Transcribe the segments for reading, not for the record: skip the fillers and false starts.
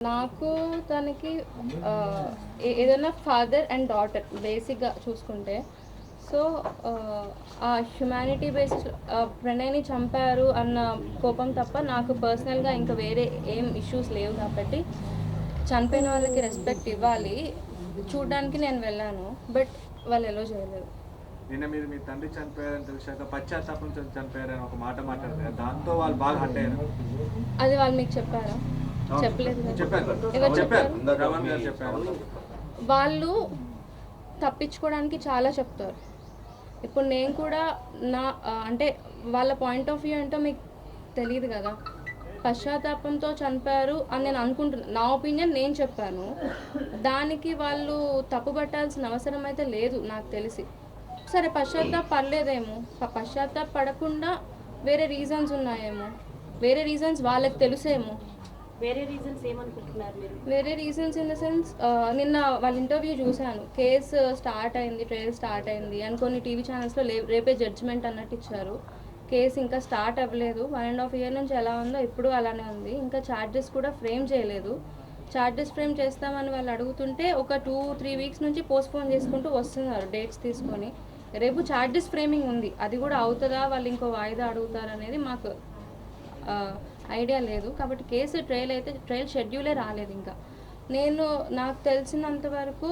నాకు తనకి ఏదైనా ఫాదర్ అండ్ డాటర్ బేసిక్గా చూసుకుంటే, సో ఆ హ్యుమానిటీ బేసిస్ ప్రణయ్ని చంపారు అన్న కోపం తప్ప నాకు పర్సనల్గా ఇంకా వేరే ఏం ఇష్యూస్ లేవు. కాబట్టి చనిపోయిన వాళ్ళకి రెస్పెక్ట్ ఇవ్వాలి. చూడడానికి నేను వెళ్ళాను, బట్ వాళ్ళు ఎలా చేయలేదు. నిన్న మీరు మీ తండ్రి చనిపోయారని తెలిసాక పశ్చాత్తాపం చనిపోయారని ఒక మాట మాట్లాడతారు, దాంతో వాళ్ళు బాగా హట్ అయ్యారు. అది వాళ్ళు మీకు చెప్పారా? చెప్పలేదు. ఎవరు చెప్పారు? వాళ్ళు తప్పించుకోవడానికి చాలా చెప్తారు. ఇప్పుడు నేను కూడా నా అంటే వాళ్ళ పాయింట్ ఆఫ్ వ్యూ ఏంటో మీకు తెలియదు కదా. పశ్చాత్తాపంతో చనిపోయారు అని నేను అనుకుంటున్నాను. నా ఒపీనియన్ నేను చెప్పాను. దానికి వాళ్ళు తప్పుపట్టాల్సిన అవసరం అయితే లేదు నాకు తెలిసి. సరే పశ్చాత్తాప పడలేదేమో, పశ్చాత్తాప పడకుండా వేరే రీజన్స్ ఉన్నాయేమో, వేరే రీజన్స్ వాళ్ళకి తెలుసేమో. వేరే రీజన్స్ ఏమనుకుంటున్నారు మీరు? వేరే రీజన్స్ ఇన్ ద సెన్స్, నిన్న వాళ్ళ ఇంటర్వ్యూ చూశాను. కేసు స్టార్ట్ అయింది, ట్రయల్ స్టార్ట్ అయింది అని కొన్ని టీవీ ఛానల్స్లో రేపే జడ్జిమెంట్ అన్నట్టు ఇచ్చారు. కేసు ఇంకా స్టార్ట్ అవ్వలేదు. 1.5 year నుంచి ఎలా ఉందో ఇప్పుడు అలానే ఉంది. ఇంకా ఛార్జెస్ కూడా ఫ్రేమ్ చేయలేదు. ఛార్జెస్ ఫ్రేమ్ చేస్తామని వాళ్ళు అడుగుతుంటే ఒక 2-3 weeks నుంచి పోస్ట్పోన్ చేసుకుంటూ వస్తున్నారు డేట్స్ తీసుకొని. రేపు ఛార్జెస్ ఫ్రేమింగ్ ఉంది. అది కూడా అవుతుందా, వాళ్ళు ఇంకో వాయిదా అడుగుతారనేది మాకు ఐడియా లేదు. కాబట్టి కేసు ట్రయల్ షెడ్యూలే రాలేదు ఇంకా. నాకు తెలిసినంత వరకు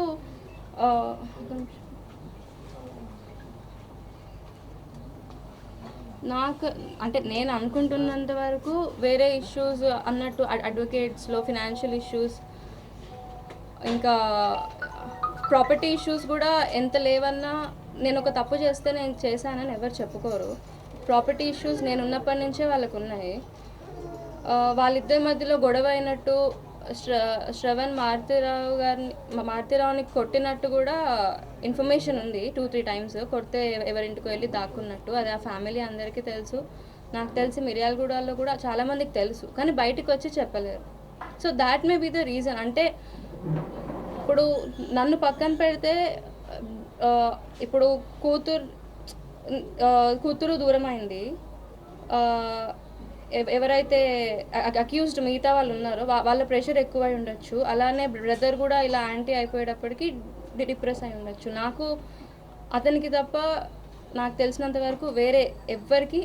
నేను అనుకుంటున్నంత వరకు వేరే ఇష్యూస్ అన్నట్టు అడ్వకేట్స్లో ఫినాన్షియల్ ఇష్యూస్, ఇంకా ప్రాపర్టీ ఇష్యూస్ కూడా ఎంత లేవన్నా నేను ఒక తప్పు చేస్తే నేను చేశానని ఎవరు చెప్పుకోరు. ప్రాపర్టీ ఇష్యూస్ నేను ఉన్నప్పటి నుంచే వాళ్ళకు ఉన్నాయి. వాళ్ళిద్దరి మధ్యలో గొడవ అయినట్టు, శ్రవణ్ మారుతిరావుని కొట్టినట్టు కూడా ఇన్ఫర్మేషన్ ఉంది. 2-3 times కొడితే ఎవరింటికి వెళ్ళి దాక్కున్నట్టు. అది ఆ ఫ్యామిలీ అందరికీ తెలుసు. నాకు తెలిసి మిర్యాలగూడలో కూడా చాలామందికి తెలుసు, కానీ బయటికి వచ్చి చెప్పలేరు. So that may be the reason. అంటే ఇప్పుడు నన్ను పక్కన పెడితే, ఇప్పుడు కూతురు దూరమైంది, ఎవరైతే అక్యూజ్డ్ మిగతా వాళ్ళు ఉన్నారో వాళ్ళ ప్రెషర్ ఎక్కువై ఉండొచ్చు. అలానే బ్రదర్ కూడా ఇలా యాంటీ అయిపోయేటప్పటికి డిప్రెస్ అయి ఉండొచ్చు. నాకు అతనికి తప్ప నాకు తెలిసినంత వరకు వేరే ఎవ్వరికి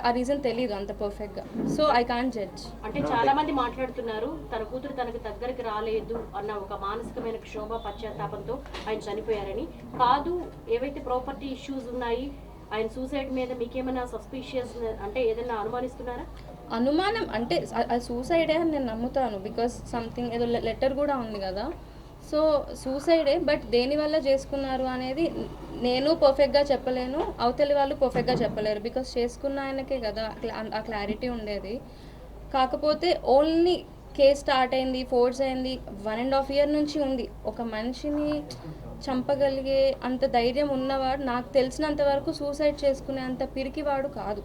ఆ రీజన్ తెలియదు అంత పర్ఫెక్ట్గా. So I can't judge. అంటే చాలా మంది మాట్లాడుతున్నారు తన కూతురు తనకు దగ్గరికి రాలేదు అన్న ఒక మానసికమైన క్షోభ, పశ్చాత్తాపంతో ఆయన చనిపోయారని. కాదు, ఏవైతే ప్రాపర్టీ ఇష్యూస్ ఉన్నాయి, ఆయన సూసైడ్ మీద మీకేమైనా సస్పిషియస్ అంటే ఏదైనా అనుమానిస్తున్నారా? అనుమానం అంటే అది సూసైడే అని నేను నమ్ముతాను. బికాస్ సంథింగ్ ఏదో లెటర్ కూడా ఉంది కదా. సో సూసైడే, బట్ దేనివల్ల చేసుకున్నారు అనేది నేను పర్ఫెక్ట్గా చెప్పలేను, అవతలి వాళ్ళు పర్ఫెక్ట్గా చెప్పలేరు. బికాస్ చేసుకున్న ఆయనకే కదా ఆ క్లారిటీ ఉండేది. కాకపోతే ఓన్లీ కేసు స్టార్ట్ అయింది, ఫోర్స్ అయింది, 1.5 year నుంచి ఉంది. ఒక మనిషిని చంపగలిగే అంత ధైర్యం ఉన్నవాడు నాకు తెలిసినంత వరకు సూసైడ్ చేసుకునే అంత పిరికివాడు కాదు.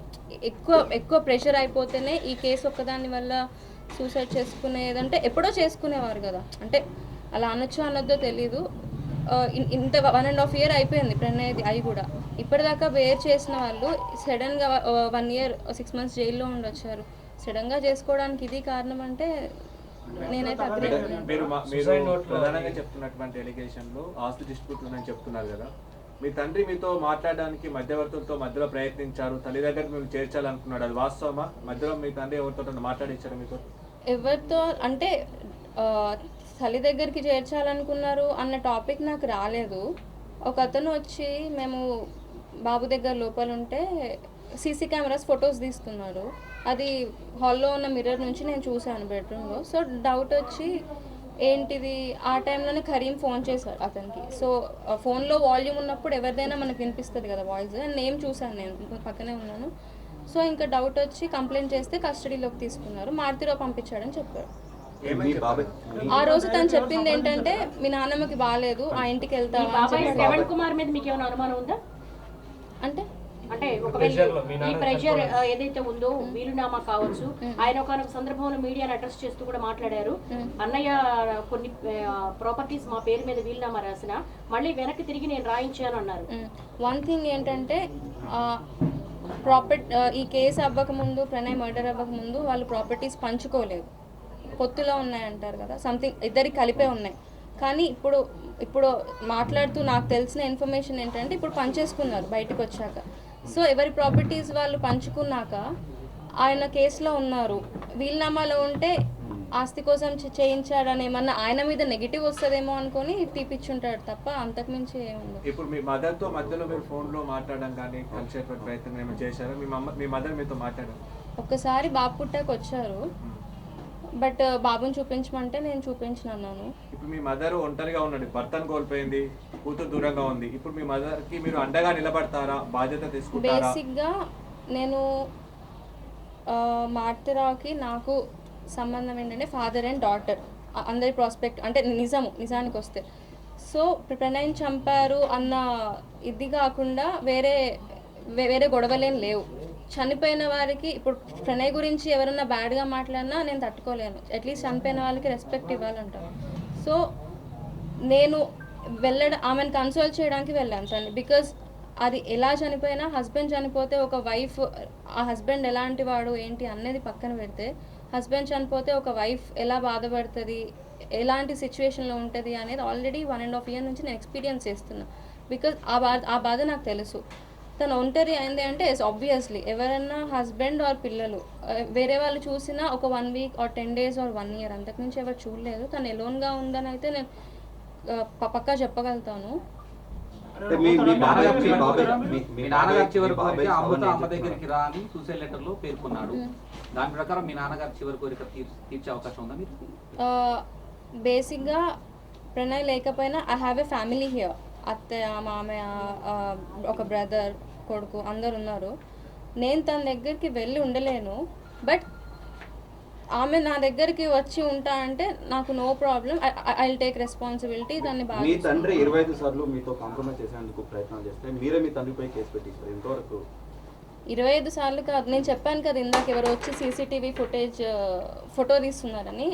ఎక్కువ ప్రెషర్ అయిపోతేనే ఈ కేసు ఒక్కదాని వల్ల సూసైడ్ చేసుకునేదంటే ఎప్పుడో చేసుకునేవారు కదా. అంటే అలా అనొద్దో తెలీదు. ఇంత 1.5 year అయిపోయింది ప్రణయ్ది అయి కూడా. ఇప్పటిదాకా బేర్ చేసిన వాళ్ళు సడన్గా 1 year 6 months జైల్లో ఉండొచ్చారు. సడన్గా చేసుకోవడానికి ఇది కారణం అంటే నేనైతే మీరు ప్రధానంగా చెప్తున్నటువంటి ఎలిగేషన్లో ఆస్తి డిస్ప్యూట్ ఉందని చెప్తున్నారు కదా. మీ తండ్రి మీతో మాట్లాడడానికి మధ్యవర్తులతో మధ్యలో ప్రయత్నించారు, తల్లి దగ్గరికి మేము చేర్చాలనుకున్నాడు, అది వాస్తవమా? మధ్యలో మీ తండ్రి ఎవరితో మాట్లాడించారు మీతో? ఎవరితో అంటే తల్లి దగ్గరికి చేర్చాలనుకున్నారు అన్న టాపిక్ నాకు రాలేదు. ఒక అతను వచ్చి మేము బాబు దగ్గర లోపల ఉంటే సీసీ కెమెరాస్ ఫొటోస్ తీస్తున్నారు. అది హాల్లో ఉన్న మిర్రర్ నుంచి నేను చూశాను బెడ్రూమ్లో. సో డౌట్ వచ్చి ఏంటిది, ఆ టైంలోనే కరీం ఫోన్ చేశాడు అతనికి. సో ఫోన్లో వాల్యూమ్ ఉన్నప్పుడు ఎవరిదైనా మనకు వినిపిస్తుంది కదా వాయిస్. నేమ్ చూశాను, నేను పక్కనే ఉన్నాను. సో ఇంకా డౌట్ వచ్చి కంప్లైంట్ చేస్తే కస్టడీలోకి తీసుకున్నారు. మారుతిరావు పంపించాడని చెప్పారు. ఆ రోజు తను చెప్పింది ఏంటంటే మీ నాన్నమ్మకి బాగాలేదు, ఆ ఇంటికి వెళ్తా. శ్రవణ్ కుమార్ మీద మీకు ఏమైనా అనుమానం ఉందా? అంటే అంటే ఒకవేళ ఈ ప్రెషర్ ఏదైతే ఉందో వీలునామా కావచ్చు, ఆయన ఒక సందర్భంలో మీడియాను అడ్రస్ చేస్తూ కూడా మాట్లాడారు, అన్నయ్య కొన్ని ప్రాపర్టీస్ మా పేరు మీద వీలునామా రాసిన మళ్ళీ వెనక్కి తిరిగి నేను రాయించాను అన్నారు. వన్ థింగ్ ఏంటంటే ఈ కేసు అవ్వకముందు, ప్రణయ్ మర్డర్ అవ్వకముందు వాళ్ళు ప్రాపర్టీస్ పంచుకోలేదు. పొత్తులో ఉన్నాయంటారు కదా, సంథింగ్ ఇద్దరికి కలిపే ఉన్నాయి. కానీ ఇప్పుడు మాట్లాడుతూ నాకు తెలిసిన ఇన్ఫర్మేషన్ ఏంటంటే ఇప్పుడు పంచేసుకున్నారు బయటకు వచ్చాక. సో ఎవరి ప్రాపర్టీస్ వాళ్ళు పంచుకున్నాక ఆయన కేసులో ఉన్నారు. వీలునామాలో ఉంటే ఆస్తి కోసం చేయించాడని ఏమన్నా ఆయన మీద నెగిటివ్ వస్తుందేమో అనుకొని తీపిచ్చుంటాడు తప్ప అంతకుమించి ఏముంది. ఇప్పుడు మీ మదర్తో మధ్యలో మీరు ఫోన్లో మాట్లాడడం కానీ కలిసేటువంటి ప్రయత్నం ఏమైనా చేశారా? మీ మదర్ మీతో మాట్లాడారు? ఒక్కసారి బాబు పుట్టాక వచ్చారు, బట్ బాబుని చూపించమంటే నేను చూపించినాను. ఇప్పుడు మీ మదర్ ఒంటరిగా ఉన్నాడు, భర్తను కోల్పోయింది, కూతురు దూరంగా ఉంది. ఇప్పుడు మీ మదర్కి మీరు అండగా నిలబడతారా, బాధ్యత తీసుకుంటారా? బేసిక్గా నేను మారుతిరావుకి నాకు సంబంధం ఏంటంటే ఫాదర్ అండ్ డాటర్, అందరి ప్రాస్పెక్ట్ అంటే నిజానికి వస్తే. సో ప్రణయ్ చంపారు అన్న ఇది కాకుండా వేరే గొడవలేం లేవు. చనిపోయిన వారికి ఇప్పుడు ప్రణయ్ గురించి ఎవరన్నా బ్యాడ్గా మాట్లాడినా నేను తట్టుకోలేను. అట్లీస్ట్ చనిపోయిన వాళ్ళకి రెస్పెక్ట్ ఇవ్వాలంటాను. సో నేను ఆమెను కన్సోల్ చేయడానికి వెళ్ళాను తను. బికాజ్ అది ఎలా చనిపోయినా, హస్బెండ్ చనిపోతే ఒక వైఫ్, ఆ హస్బెండ్ ఎలాంటి వాడు ఏంటి అనేది పక్కన పెడితే, హస్బెండ్ చనిపోతే ఒక వైఫ్ ఎలా బాధపడుతుంది, ఎలాంటి సిచ్యువేషన్లో ఉంటుంది అనేది ఆల్రెడీ 1.5 year నుంచి నేను ఎక్స్పీరియన్స్ చేస్తున్నా. బికాజ్ ఆ బాధ నాకు తెలుసు. తను ఒంటరి అయింది అంటే ఆబ్వియస్లీ ఎవరన్నా హస్బెండ్ ఆర్ పిల్లలు వేరే వాళ్ళు చూసినా ఒక 1 week or 10 days or 1 year, అంతకుమించి ఎవరు చూడలేదు. తను ఎలోన్గా ఉందని అయితే నేను పక్కా చెప్పగలుగుతాను. మీ నాన్నగారు చివరి కోరిక అమ్మ దగ్గరికి రా అని సూసైడ్ లెటర్ లో పేర్కొన్నాడు. దాని ప్రకారం మీ నాన్నగారు చివరి కోరిక తీర్చే అవకాశం ఉందా మీరు? బేసిక్గా ప్రణయ్ లేకపోయినా I have a family here. అత్తయ్య, మామయ్య, ఒక బ్రదర్, కొడుకు అందరు ఉన్నారు. నేను తన దగ్గరికి వెళ్ళి ఉండలేను, బట్ ఆమె నా దగ్గరికి వచ్చి ఉంటా అంటే నాకు no problem. I will take responsibility. దాన్ని బాగా మీ తండ్రి 25 సార్లు మీతో కాంప్రమైజ్ చేసేందుకు ప్రయత్నాలు చేస్తే మీరే మీ తండ్రిపై కేసు పెట్టిస్తారు. ఎంతవరకు? 25 సార్లు కాదు, నేను చెప్పాను కదా ఇందాక ఎవరు వచ్చి సీసీటీవీ ఫుటేజ్ ఫోటో తీస్తున్నారని.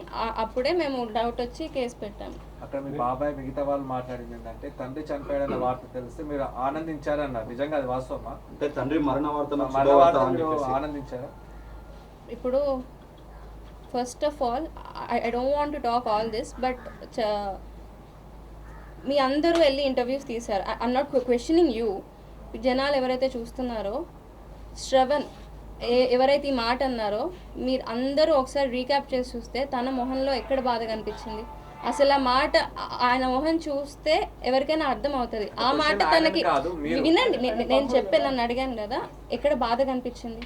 అప్పుడే మేము డౌట్ వచ్చి కేసు పెట్టాము. అక్కడ మీ బాబాయ్ మిగతా వాళ్ళు మాట్లాడింది ఏంటంటే తండ్రి చనిపోయాడన్న వార్త తెలిస్తే మీరు ఆనందించారన్నారు. నిజంగా అది వాస్తవమా? అంటే తండ్రి మరణ వార్త ఆనందించారా? ఇప్పుడు first of all I don't want to talk all this, but మీ అందరూ వెళ్ళి ఇంటర్వ్యూస్ తీశారు. I'm not questioning you. జనాలు ఎవరైతే చూస్తున్నారో, శ్రవణ్ ఎవరైతే ఈ మాట అన్నారో మీరు అందరూ ఒకసారి రీక్యాప్ చేసి చూస్తే తన మొహంలో ఎక్కడ బాధ కనిపించింది? అసలు ఆ మాట ఆయన మొహం చూస్తే ఎవరికైనా అర్థం అవుతుంది. ఆ మాట తనకి వినండి, నేను చెప్పే నన్ను అడిగాను కదా, ఎక్కడ బాధ కనిపించింది?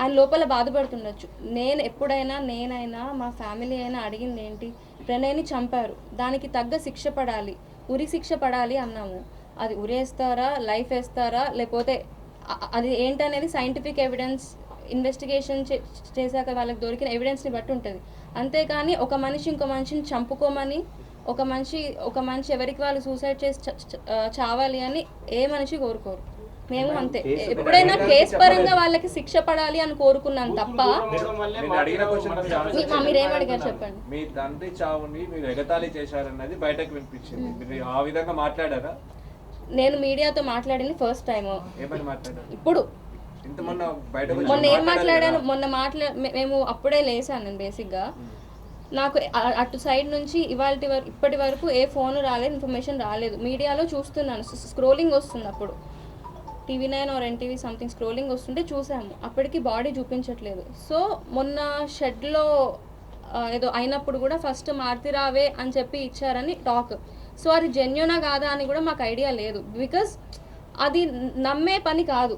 ఆయన లోపల బాధపడుతుండొచ్చు. నేనైనా మా ఫ్యామిలీ అయినా అడిగింది ఏంటి? ప్రణయ్ని చంపారు, దానికి తగ్గ శిక్ష పడాలి, ఉరి శిక్ష పడాలి అన్నాము. అది ఉరేస్తారా, లైఫ్ వేస్తారా, లేకపోతే అది ఏంటనేది సైంటిఫిక్ ఎవిడెన్స్ ఇన్వెస్టిగేషన్ చేశాక వాళ్ళకి దొరికిన ఎవిడెన్స్ని బట్టి ఉంటుంది. అంతేకాని ఒక మనిషి ఇంకో మనిషిని చంపుకోమని, ఒక మనిషి ఎవరికి వాళ్ళు సూసైడ్ చేసి చావాలి అని ఏ మనిషి కోరుకోరు. మేము అంతే. ఎప్పుడైనా కేసు పరంగా వాళ్ళకి శిక్ష పడాలి అని కోరుకున్నాం తప్ప. మీరేం అడిగారు చెప్పండి. మీ తండ్రి చావుని మీరు ఎగతాళి చేశారన్నది బయటకు వినిపించింది, మీరు ఆ విధంగా మాట్లాడారా? నేను మీడియాతో మాట్లాడింది ఫస్ట్ టైం. ఏమని మాట్లాడారు? ఇప్పుడు మొన్న ఏం మాట్లాడాను, మేము అప్పుడే లేసాను. నేను బేసిక్గా నాకు అటు సైడ్ నుంచి ఇప్పటి వరకు ఏ ఫోన్ రాలేదు, ఇన్ఫర్మేషన్ రాలేదు. మీడియాలో చూస్తున్నాను, స్క్రోలింగ్ వస్తుంది. అప్పుడు TV9 or NTV something scrolling వస్తుంటే చూసాము. అప్పటికి బాడీ చూపించట్లేదు. సో మొన్న షెడ్లో ఏదో అయినప్పుడు కూడా ఫస్ట్ మారుతిరావే అని చెప్పి ఇచ్చారని టాక్. సో అది జెన్యూనా కాదా అని కూడా మాకు ఐడియా లేదు. బికాజ్ అది నమ్మే పని కాదు.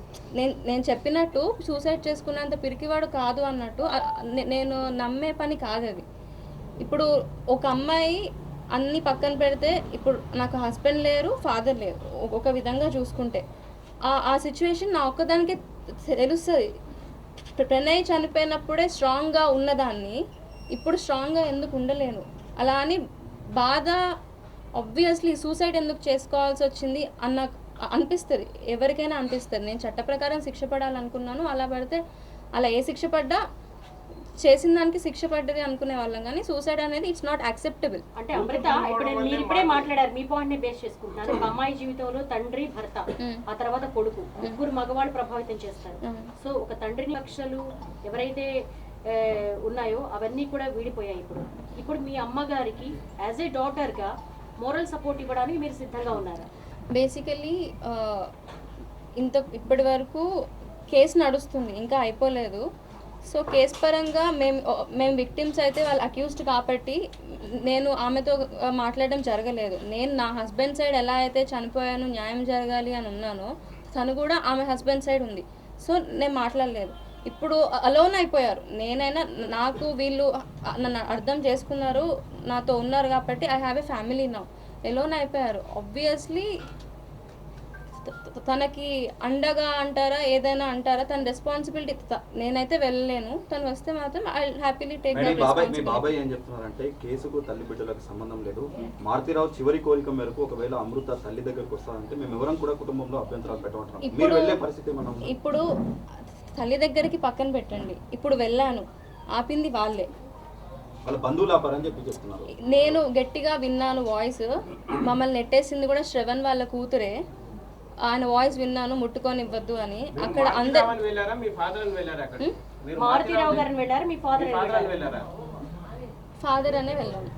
నేను చెప్పినట్టు సూసైడ్ చేసుకున్నంత పిరికివాడు కాదు అన్నట్టు నేను నమ్మే పని కాదు అది. ఇప్పుడు ఒక అమ్మాయి అన్ని పక్కన పెడితే, ఇప్పుడు నాకు హస్బెండ్ లేరు, ఫాదర్ లేరు, ఒక విధంగా చూసుకుంటే ఆ సిచ్యువేషన్ నా ఒక్కదానికి తెలుస్తుంది. ప్రణయ్ చనిపోయినప్పుడే స్ట్రాంగ్గా ఉన్నదాన్ని ఇప్పుడు స్ట్రాంగ్గా ఎందుకు ఉండలేను? అలా అని బాధ, ఆబ్వియస్లీ సూసైడ్ ఎందుకు చేసుకోవాల్సి వచ్చింది అన్న అనిపిస్తుంది, ఎవరికైనా అనిపిస్తుంది. నేను చట్ట ప్రకారం శిక్ష పడాలనుకున్నాను, అలా పడితే అలా ఏ శిక్ష పడ్డా చేసిన దానికి శిక్ష పడ్డది అనుకునే వాళ్ళం. కానీ సూసైడ్ అనేది ఇట్స్ నాట్ యాక్సెప్టబుల్. అంటే అమృత, ఇప్పుడు మీరు ఇప్పుడే మాట్లాడారు, మీ పాయింట్ ని బేస్ చేసుకుంటున్నారు. ఒక అమ్మాయి జీవితంలో తండ్రి, భర్త, ఆ తర్వాత కొడుకు, ముగ్గురు మగవాళ్ళు ప్రభావితం చేస్తారు. సో ఒక తండ్రిని కక్షలు ఎవరైతే ఉన్నాయో అవన్నీ కూడా వీడిపోయాయి ఇప్పుడు. ఇప్పుడు మీ అమ్మగారికి యాజ్ ఏ డాటర్గా మోరల్ సపోర్ట్ ఇవ్వడానికి మీరు సిద్ధంగా ఉన్నారా? బేసికలీ ఇప్పటి వరకు కేసు నడుస్తుంది, ఇంకా అయిపోలేదు. సో కేసు పరంగా మేము విక్టిమ్స్ అయితే వాళ్ళు అక్యూజ్డ్ కాబట్టి నేను ఆమెతో మాట్లాడడం జరగలేదు. నేను నా హస్బెండ్ సైడ్ ఎలా అయితే చనిపోయాను, న్యాయం జరగాలి అని ఉన్నానో, తను కూడా ఆమె హస్బెండ్ సైడ్ ఉంది. సో నేను మాట్లాడలేదు. ఇప్పుడు అలోన్ అయిపోయారు. నేనైనా నాకు వీళ్ళు నన్ను అర్థం చేసుకున్నారు, నాతో ఉన్నారు కాబట్టి I have a family now. Alone అయిపోయారు. ఆబ్వియస్లీ తనకి అండగా అంటారా, ఏదైనా అంటారా, తన రెస్పాన్సిబిలిటీ. నేనైతే వెళ్ళలేను, తను వస్తే మాత్రం I happily take that me responsibility. బాబాయ్ ఏం చెప్తున్నారంటే కేసుకు తల్లి బిడ్డలకు సంబంధం లేదు, మారుతిరావు చివరి కోరిక మేరకు ఒకవేళ అమృత తల్లి దగ్గరకు వస్తారంటే మేము ఎవరం కూడా కుటుంబంలో అభ్యంతరాలు పెట్టమంటున్నాం. మీరు వెళ్ళే పరిస్థితి ఏమన్నా ఉందా? ఇప్పుడు తల్లి దగ్గరికి పక్కన పెట్టండి, ఇప్పుడు వెళ్ళాను, ఆపింది వాళ్ళే. వాళ్ళ బంధువులు ఆపారని చెప్తున్నారు. నేను గట్టిగా విన్నాను వాయిస్, మమ్మల్ని నెట్టేసింది కూడా శ్రవణ్ వాళ్ళ కూతురే. ఆయన వాయిస్ విన్నాను, ముట్టుకొని ఇవ్వద్దు అని. అక్కడ అందరు మారుతిరావు గారిని వెళ్ళారు, మీ ఫాదర్ వెళ్ళారు? ఫాదర్ అనే వెళ్ళాను.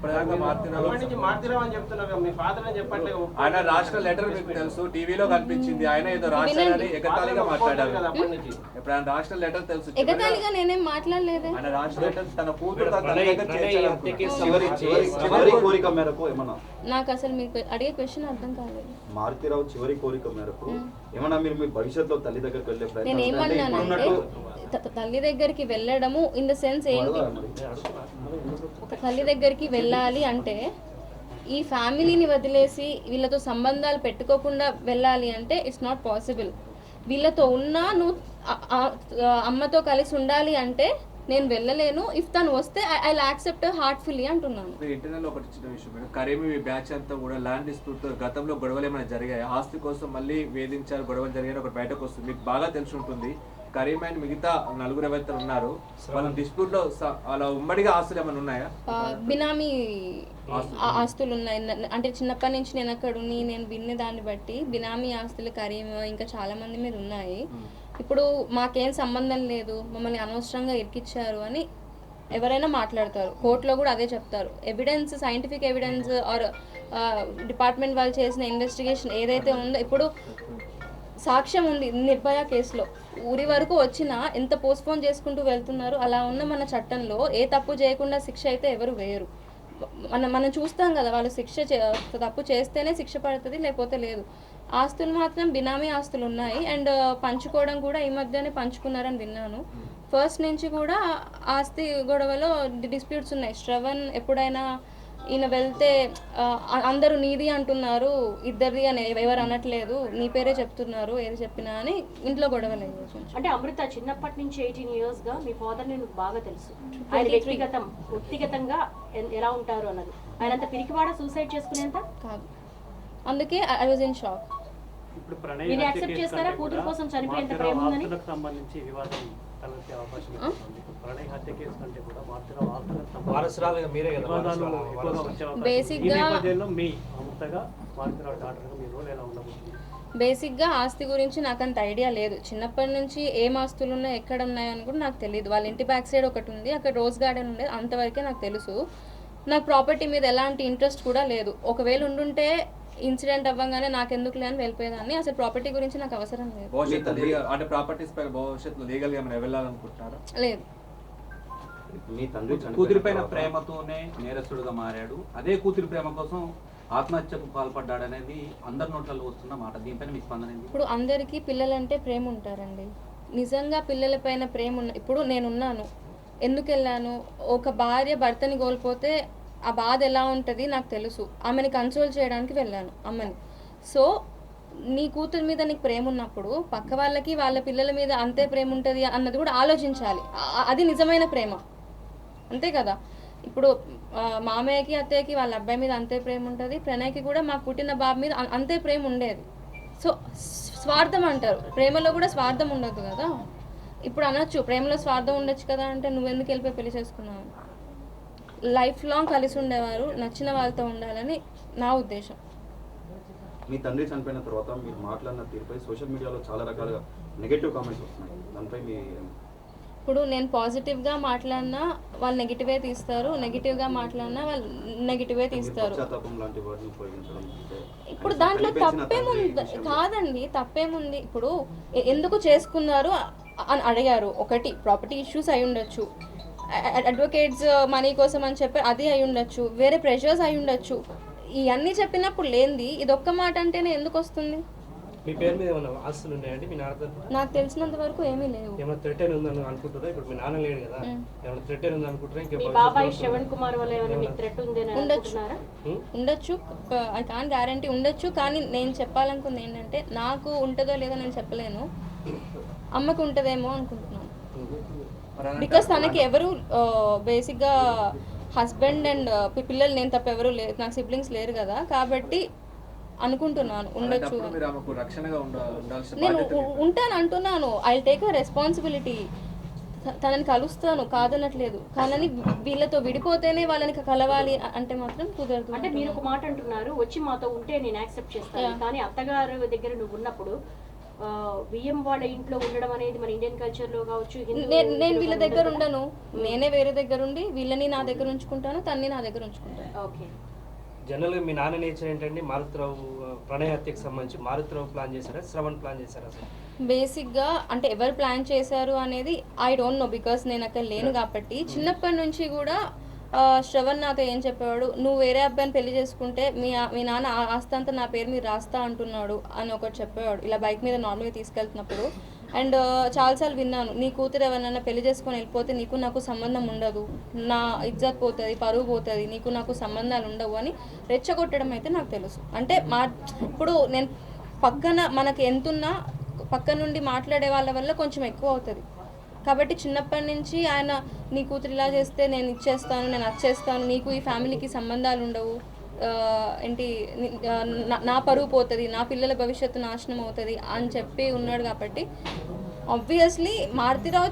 ఆయన రాష్ట్ర లెటర్ మీకు తెలుసు, టీవీలో కనిపించింది, ఆయన ఏదో రాష్ట్రాన్ని ఎగతాళిగా మాట్లాడారు. ఇప్పుడు ఆయన రాష్ట్ర లెటర్ తెలుసు, ఎగతాళిగా నేనేం మాట్లాడలేదే. ఆయన రాష్ట్ర లెటర్ తన కూతురు తన తల్లి దగ్గర చేర్చాలనుకుంటున్నారు. చివరి కోరిక మేరకు ఏమన్నా నాకు అసలు మీకు అడిగే క్వశ్చన్ అర్థం కాలేదు. మారుతిరావు చివరి కోరిక మేరకు ఏమన్నా మీరు మీ భవిష్యత్తులో తల్లి దగ్గరికి వెళ్ళే నేను ఏమన్నానంటే తల్లి దగ్గరికి వెళ్ళడము ఇన్ ద సెన్స్ ఏంటి, ఒక తల్లి దగ్గరికి వెళ్ళాలి అంటే ఈ ఫ్యామిలీని వదిలేసి వీళ్ళతో సంబంధాలు పెట్టుకోకుండా వెళ్ళాలి అంటే ఇట్స్ నాట్ పాసిబుల్. వీళ్ళతో ఉన్నా నువ్వు అమ్మతో కలిసి ఉండాలి అంటే నేను వెళ్ళలేను. ఇఫ్ తను వస్తే ఐ యాక్సెప్ట్ హార్ట్ఫుల్లీ అంటున్నాను. ఇంటర్నల్ ఒకటి చిన్న విషయం మేడం, కరీమి బ్యాచ్ అంతా కూడా ల్యాండ్ డిస్ప్యూట్ గతంలో గొడవలు ఏమైనా జరిగాయి, ఆస్తి కోసం మళ్ళీ వేధించారు, గొడవలు జరిగాయి, ఒకటి బయటకు వస్తుంది. మీకు బాగా తెలిసి ఉంటుంది, కరీం అండ్ మిగతా నలుగురు ఎవరైతే ఉన్నారు వాళ్ళ డిస్ప్యూట్ లో అలా ఉమ్మడిగా ఆస్తులు ఏమైనా ఉన్నాయా? బినామీ ఆస్తులు ఉన్నాయి. అంటే చిన్నప్పటి నుంచి నేను అక్కడ ఉన్ని నేను విన్న దాన్ని బట్టి బినామీ ఆస్తులు కరీం ఇంకా చాలా మంది మీద ఉన్నాయి. ఇప్పుడు మాకేం సంబంధం లేదు, మమ్మల్ని అనవసరంగా ఇరికిచ్చారు అని ఎవరైనా మాట్లాడతారు. కోర్టులో కూడా అదే చెప్తారు. Evidence, scientific evidence are department వాళ్ళు చేసిన ఇన్వెస్టిగేషన్ ఏదైతే ఉందో, ఇప్పుడు సాక్ష్యం ఉంది నిర్భయ కేసులో, ఊరి వరకు వచ్చినా ఎంత పోస్ట్పోన్ చేసుకుంటూ వెళ్తున్నారు. అలా ఉన్న మన చట్టంలో ఏ తప్పు చేయకుండా శిక్ష అయితే ఎవరు వేయరు. మనం చూస్తాం కదా, వాళ్ళు తప్పు చేస్తేనే శిక్ష పడుతుంది, లేకపోతే లేదు. ఆస్తులు మాత్రం బినామీ ఆస్తులు ఉన్నాయి. అండ్ పంచుకోవడం కూడా ఈ మధ్యనే పంచుకున్నారని విన్నాను. ఫస్ట్ నుంచి కూడా ఆస్తి గొడవలో డిస్ప్యూట్స్ ఉన్నాయి. శ్రవణ్ ఎప్పుడైనా ఈయన వెళ్తే అందరూ నీది అంటున్నారు, ఇద్దరిది అని ఎవరు అనట్లేదు, నీ పేరే చెప్తున్నారు, ఏది చెప్పినా అని ఇంట్లో గొడవలు. అంటే అమృత చిన్నప్పటి నుంచి 18 years గా మీ ఫాదర్ ని బాగా తెలుసు. ఆయన వ్యక్తిగతంగా ఎలా ఉంటారు అన్నది. ఆయన అంత పిరికివాడ సూసైడ్ చేసుకునేంత కాదు. అందుకే ఐ వాజ్ ఇన్ షాక్. మీరు యాక్సెప్ట్ చేస్తారా కూతురు కోసం చనిపోయేంత ప్రేమ ఉందని? సంబంధించి వివాదం తలెత్తే అవకాశం ఉంది. ప్రణయ్ హత్య కేసు కంటే కూడా వారసురాలుగా మీరే కదా వివాదాలు ఎక్కువగా వచ్చే అవకాశం ఉంది. ఈ నేపథ్యంలో మీ అమృతగా మారుతిరావు డాక్టర్గా మీ రోల్ ఎలా ఉండబోతుంది? బేసిక్గా ఆస్తి గురించి నాకు అంత ఐడియా లేదు. చిన్నప్పటి నుంచి ఏం ఆస్తులు ఉన్నాయి, ఎక్కడ ఉన్నాయి అని కూడా నాకు తెలియదు. వాళ్ళ ఇంటి బ్యాక్ సైడ్ ఒకటి ఉంది, అక్కడ రోజ్ గార్డెన్ ఉండేది, అంతవరకే నాకు తెలుసు. నాకు ప్రాపర్టీ మీద ఎలాంటి ఇంట్రెస్ట్ కూడా లేదు. ఒకవేళ ఉండుంటే ఇన్సిడెంట్ అవ్వగానే నాకెందుకు లేని వెళ్ళిపోయేదాన్ని. అసలు ప్రాపర్టీ గురించి నాకు అవసరం లేదు. అంటే ప్రాపర్టీస్ పైన భవిష్యత్తులో లీగల్ గా ఏమైనా వెళ్ళాలనుకుంటున్నారా? లేదు. మీ తండ్రి కూతురి పైన ప్రేమతోనే నేరస్తుడుగా మారాడు, అదే కూతురి ప్రేమ కోసం ఆత్మహత్యకు పాల్పడ్డాడు అనేది అందరి నోట్లలో వస్తున్న మాట. దీనిపైన మీ స్పందన ఏంటి? ఇప్పుడు అందరికీ పిల్లలంటే ప్రేమ ఉంటారండి. నిజంగా పిల్లలపైన ప్రేమ ఇప్పుడు నేనున్నాను, ఎందుకు వెళ్ళాను? ఒక భార్య భర్తని కోల్పోతే ఆ బాధ ఎలా ఉంటుంది నాకు తెలుసు. ఆమెని కన్సోల్ చేయడానికి వెళ్ళాను అమ్మని. సో నీ కూతురు మీద నీకు ప్రేమ ఉన్నప్పుడు పక్క వాళ్ళకి వాళ్ళ పిల్లల మీద అంతే ప్రేమ ఉంటుంది అన్నది కూడా ఆలోచించాలి. అది నిజమైన ప్రేమ, అంతే కదా. ఇప్పుడు మామయ్యకి అత్తయ్యకి వాళ్ళ అబ్బాయి మీద అంతే ప్రేమ ఉంటుంది, ప్రణయ్కి కూడా మాకు పుట్టిన బాబు మీద అంతే ప్రేమ ఉండేది. సో స్వార్థం అంటారు, ప్రేమలో కూడా స్వార్థం ఉండదు కదా. ఇప్పుడు అనొచ్చు ప్రేమలో స్వార్థం ఉండొచ్చు కదా అంటే నువ్వెందుకు వెళ్ళిపోయి పెళ్లి చేసుకున్నావు? లైఫ్ లాంగ్ కలిసి ఉండేవారు, నచ్చిన వాళ్ళతో ఉండాలని నా ఉద్దేశం. మీ తండ్రి చనిపోయిన తర్వాత మీరు మాట్లాడిన తీరుపై సోషల్ మీడియాలో చాలా రకాలుగా నెగటివ్ కామెంట్స్ వస్తున్నాయి, దానిపై మీ ఇప్పుడు నేను పాజిటివ్గా మాట్లాడినా వాళ్ళు నెగిటివే తీస్తారు, నెగిటివ్గా మాట్లాడినా వాళ్ళు నెగిటివే తీస్తారు. పశ్చాత్తాపం లాంటి వాటిని ఉపయోగించడం అంటే ఇప్పుడు దాంట్లో తప్పేముంది? కాదండి, తప్పేముంది? ఇప్పుడు ఎందుకు చేసుకున్నారు అని అడిగారు. ఒకటి ప్రాపర్టీ ఇష్యూస్ అయి ఉండొచ్చు, అడ్వకేట్స్ మనీ కోసం అని చెప్పి అది అయి ఉండొచ్చు, వేరే ప్రెషర్స్ అయి ఉండొచ్చు. ఇవన్నీ చెప్పినప్పుడు లేనిది ఇది ఒక్క మాట అంటేనే ఎందుకు వస్తుంది? మీ పేరు మీద ఏమైనా ఆస్తులు ఉన్నాయండి మీ నాన్న తరపున? నాకు తెలిసినంత వరకు ఏమీ లేవు. ఏమైనా థ్రెట్ ఉందని అనుకుంటారా? ఇప్పుడు మీ నాన్న లేడు కదా, ఏమైనా థ్రెట్ ఉంది అనుకుంటారా? ఇంకా మీ బాబాయ్ శ్రవణ్ కుమార్ వల్ల ఏమైనా మీకు థ్రెట్ ఉందని అనుకుంటున్నారా? ఉండొచ్చు, ఐ కాన్ గ్యారంటీ ఉండొచ్చు. కానీ నేను చెప్పాలనుకుంది ఏంటంటే నాకు ఉంటుందో లేదో నేను చెప్పలేను, అమ్మకు ఉంటుందేమో అనుకుంటున్నాను. బికాస్ తనకి ఎవరు బేసిక్గా హస్బెండ్ అండ్ పిల్లలు నేను తప్ప ఎవరు లేరు, నాకు సిబ్లింగ్స్ లేరు కదా, కాబట్టి అనుకుంటున్నాను ఉండొచ్చు. మీరు ఆమెకు రక్షణగా ఉండాల్సిన నేను బాధ్యత మీకు. ఉంటాను అంటున్నాను, ఐ టేక్ అ రెస్పాన్సిబిలిటీ. తనని కలుస్తాను కాదనట్లేదు, కానీ వీళ్ళతో విడిపోతేనే వాళ్ళని కలవాలి అంటే మాత్రం కుదరదు. అంటే మీరు ఒక మాట అంటున్నారు, వచ్చి మాతో ఉంటే నేను యాక్సెప్ట్ చేస్తాను, కానీ అత్తగారు దగ్గర నువ్వు ఉన్నప్పుడు బియ్యం వాళ్ళ ఇంట్లో ఉండడం అనేది మన ఇండియన్ కల్చర్ లో కావచ్చు. నేను వీళ్ళ దగ్గర ఉండను, నేనే వేరే దగ్గర ఉండి వీళ్ళని నా దగ్గర ఉంచుకుంటాను, తన్ని నా దగ్గర ఉంచుకుంటాను. ఓకే. జనరల్గా మీ నాన్న నేచర్ ఏంటండి? మారుతిరావు ప్రణయ హత్యకు సంబంధించి మారుతిరావు ప్లాన్ చేశారా, శ్రవణ్ ప్లాన్ చేశారా అసలు? బేసిక్గా అంటే ఎవరు ప్లాన్ చేశారు అనేది ఐ డోంట్ నో, బికాస్ నేను అక్కడ లేను కాబట్టి. చిన్నప్పటి నుంచి కూడా శ్రవణ్ నాతో ఏం చెప్పేవాడు, నువ్వు వేరే అబ్బాయిని పెళ్లి చేసుకుంటే మీ నాన్న ఆస్తి అంతా నా పేరు మీద రాస్తా అంటున్నాడు అని ఒకటి చెప్పేవాడు, ఇలా బైక్ మీద నార్మల్గా తీసుకెళ్తున్నప్పుడు. అండ్ చాలాసార్లు విన్నాను, నీ కూతురు ఎవరినైనా పెళ్లి చేసుకొని వెళ్ళిపోతే నీకు నాకు సంబంధం ఉండదు, నా ఇజ్జత్ పోతుంది, పరువు పోతుంది, నీకు నాకు సంబంధాలు ఉండవు అని రెచ్చగొట్టడం అయితే నాకు తెలుసు. అంటే ఇప్పుడు నేను పక్కన మనకి ఎంతున్నా పక్క నుండి మాట్లాడే వాళ్ళ వల్ల కొంచెం ఎక్కువ అవుతుంది. కాబట్టి చిన్నప్పటి నుంచి ఆయన నీ కూతురు ఇలా చేస్తే నేను ఇచ్చేస్తాను, నేను వచ్చేస్తాను, నీకు ఈ ఫ్యామిలీకి సంబంధాలు ఉండవు, ఏంటి నా పరువు పోతుంది, నా పిల్లల భవిష్యత్తు నాశనం అవుతుంది అని చెప్పి ఉన్నాడు. కాబట్టి ఆబ్వియస్లీ మారుతిరావు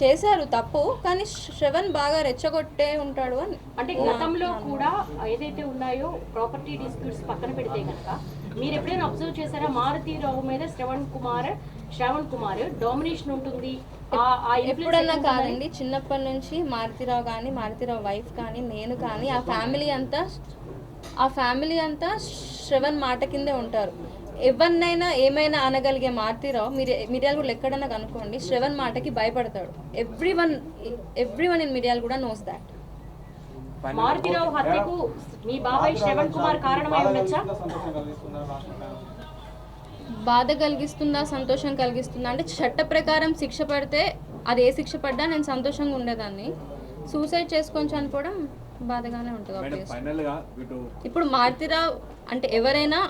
చేశారు తప్పు, కానీ శ్రవణ్ బాగా రెచ్చగొట్టే ఉంటాడు అని. అంటే గతంలో కూడా ఏదైతే ఉన్నాయో ప్రాపర్టీ డిస్ప్యూట్స్ పక్కన పెడితే కనుక మీరు ఎప్పుడైనా అబ్జర్వ్ చేశారా, మారుతిరావు మీద శ్రవణ్ కుమార్ డామినేషన్ ఉంటుంది? ఎప్పుడన్నా కాదండి, చిన్నప్పటి నుంచి మారుతిరావు కానీ మారుతిరావు వైఫ్ కానీ నేను కానీ ఆ ఫ్యామిలీ అంతా శ్రవణ్ మాట కిందే ఉంటారు. ఎవరినైనా ఏమైనా అనగలిగే మారుతిరావు మిర్యాల కూడా ఎక్కడన్నా కనుక్కోండి, శ్రవణ్ మాటకి భయపడతాడు. ఎవ్రీవన్ ఇన్ మిర్యాల కూడా నోస్ దాట్. మారుతిరావు హత్యకు మీ బాబాయ్ శ్రవణ్ కుమార్ కారణమై ఉండొచ్చా? బాధ కలిగిస్తుందా, సంతోషం కలిగిస్తుందా అంటే చట్ట ప్రకారం శిక్ష పడితే అది ఏ శిక్ష పడ్డా నేను సంతోషంగా ఉండేదాన్ని. సూసైడ్ చేసుకొని చనిపోవడం బాధగానే ఉంటుంది. ఇప్పుడు మారుతిరావు అంటే ఎవరైనా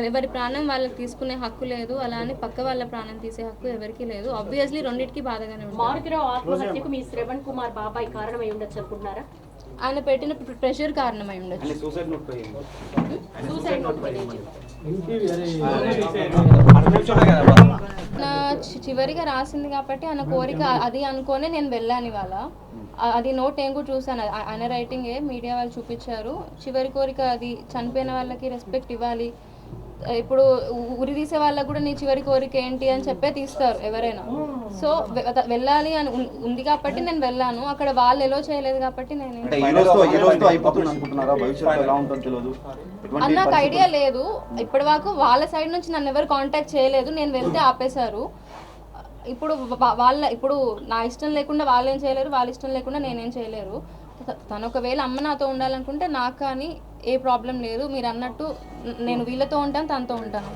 ఎవరి ప్రాణం వాళ్ళకి తీసుకునే హక్కు లేదు, అలా అని పక్క వాళ్ళ ప్రాణం తీసే హక్కు ఎవరికి లేదు. ఆబ్వియస్లీ రెండింటికి బాధగానే ఉంటుంది. మారుతిరావు ఆత్మహత్యకు మీ శ్రవణ్ కుమార్ బాబాయ్ కారణమై ఉండొచ్చు అనుకుంటున్నారా? ఆయన పెట్టిన ప్రెషర్ కారణమై ఉండొచ్చు. సూసైడ్ నోట్ నా చివరిగా రాసింది కాబట్టి ఆయన కోరిక అది అనుకోనే నేను వెళ్ళాను ఇవాళ. అది నోట్ నేను కూడా చూసాను, ఆయన రైటింగే మీడియా వాళ్ళు చూపించారు. చివరి కోరిక అది, చనిపోయిన వాళ్ళకి రెస్పెక్ట్ ఇవ్వాలి. ఇప్పుడు ఉరి తీసే వాళ్ళకు కూడా నీ చివరి కోరిక ఏంటి అని చెప్పే తీస్తారు ఎవరైనా. సో వెళ్ళాలి అని ఉంది కాబట్టి నేను వెళ్ళాను. అక్కడ వాళ్ళు ఎలా చేయలేదు కాబట్టి నేను నాకు ఐడియా లేదు. ఇప్పటి వరకు వాళ్ళ సైడ్ నుంచి నన్ను ఎవరు కాంటాక్ట్ చేయలేదు, నేను వెళ్తే ఆపేశారు. ఇప్పుడు నా ఇష్టం లేకుండా వాళ్ళేం చేయలేరు, వాళ్ళ ఇష్టం లేకుండా నేనేం చేయలేరు. తను ఒకవేళ అమ్మ నాతో ఉండాలనుకుంటే నాకు కానీ ఏ ప్రాబ్లం లేదు. మీరు అన్నట్టు నేను వీళ్ళతో ఉంటాను, తనతో ఉంటాను.